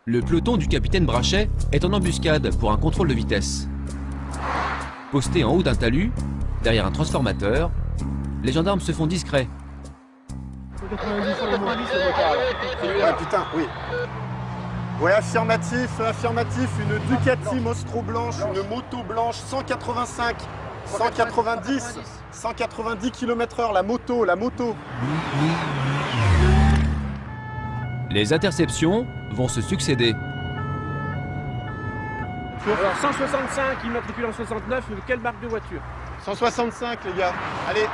Le peloton du capitaine Brachet est en embuscade pour un contrôle de vitesse. Postés en haut d'un talus, derrière un transformateur, les gendarmes se font discrets. 90 sur le motard. Ouais, putain, oui. Ouais, affirmatif, une Ducati Mostro blanche, une moto blanche, 185, 190 km/h, la moto. Les interceptions vont se succéder. Alors 165, immatriculé en 69, quelle marque de voiture? 165, les gars, allez.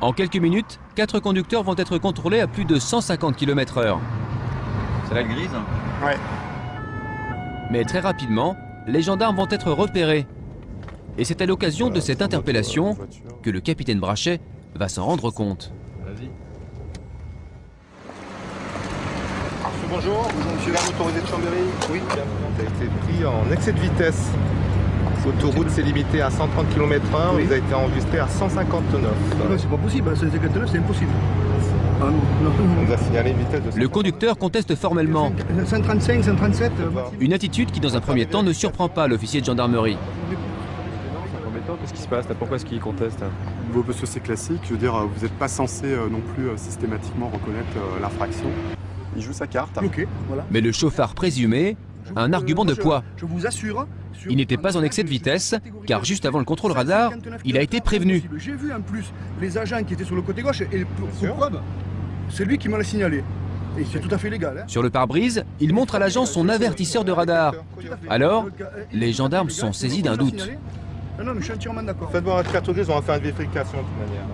En quelques minutes, 4 conducteurs vont être contrôlés à plus de 150 km/h. C'est la grise? Ouais. Mais très rapidement, les gendarmes vont être repérés. Et c'est à l'occasion de cette interpellation que le capitaine Brachet va s'en rendre compte. Vas-y. Bonjour, monsieur le motorisé de Chambéry. Oui, tu as été pris en excès de vitesse. L'autoroute s'est limitée à 130 km/h, oui. Vous avez été enregistré à 159. C'est pas possible, 159 c'est impossible. Ah, non. On vous a signalé une vitesse de 130. Le conducteur conteste formellement. 135, 137. Une attitude qui, dans un premier temps, ne surprend pas l'officier de gendarmerie. C'est embêtant, qu'est-ce qui se passe là? Pourquoi est-ce qu'il conteste? Parce que c'est classique, je veux dire, vous n'êtes pas censé non plus systématiquement reconnaître l'infraction. Il joue sa carte. Ok, voilà. Mais le chauffard présumé a un argument de poids. Je vous assure. Il n'était pas en excès de vitesse, car juste avant le contrôle radar, il a été prévenu. J'ai vu en plus les agents qui étaient sur le côté gauche, et pour preuve, c'est lui qui m'a signalé. Et c'est tout à fait légal. Sur le pare-brise, il montre à l'agent son avertisseur de radar. Alors, les gendarmes sont saisis d'un doute. Non, mais je suis entièrement d'accord. Faites voir votre carte grise, on va faire une vérification de toute manière.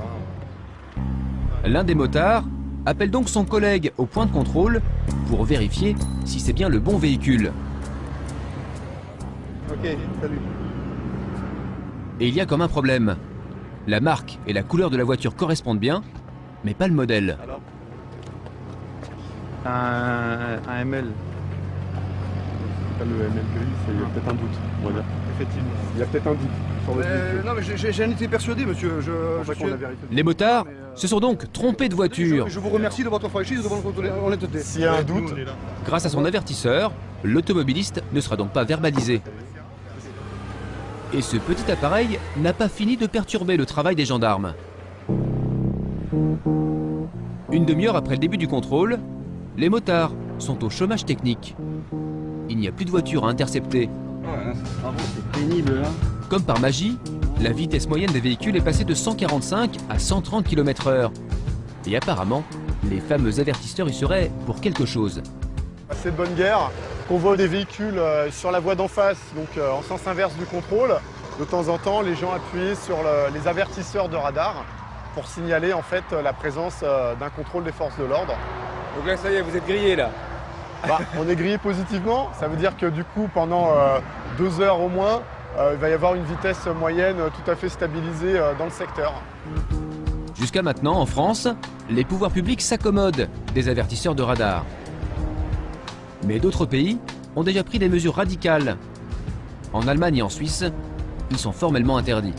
L'un des motards appelle donc son collègue au point de contrôle pour vérifier si c'est bien le bon véhicule. Ok, salut. Et il y a comme un problème. La marque et la couleur de la voiture correspondent bien, mais pas le modèle. Alors Un ML. Pas le MLGI, il y a peut-être un doute, on va dire. Effectivement. Il y a peut-être un doute sur votre véhicule. Non, mais j'en étais persuadé, monsieur. Les motards se sont donc trompés de voiture. Je vous remercie de votre franchise, de votre honnêteté. S'il y a un doute, Grâce à son avertisseur, l'automobiliste ne sera donc pas verbalisé. Et ce petit appareil n'a pas fini de perturber le travail des gendarmes. Une demi-heure après le début du contrôle, les motards sont au chômage technique. Il n'y a plus de voiture à intercepter. C'est pénible là. Comme par magie, la vitesse moyenne des véhicules est passée de 145 à 130 km/h. Et apparemment, les fameux avertisseurs y seraient pour quelque chose. c'est de bonne guerre. Convoi des véhicules sur la voie d'en face, donc en sens inverse du contrôle. De temps en temps, les gens appuient sur les avertisseurs de radar pour signaler en fait la présence d'un contrôle des forces de l'ordre. Donc là, ça y est, vous êtes grillé là. Bah, on est grillé positivement, ça veut dire que du coup, pendant 2 heures au moins, il va y avoir une vitesse moyenne tout à fait stabilisée dans le secteur. Jusqu'à maintenant, en France, les pouvoirs publics s'accommodent des avertisseurs de radar. Mais d'autres pays ont déjà pris des mesures radicales. En Allemagne et en Suisse, ils sont formellement interdits.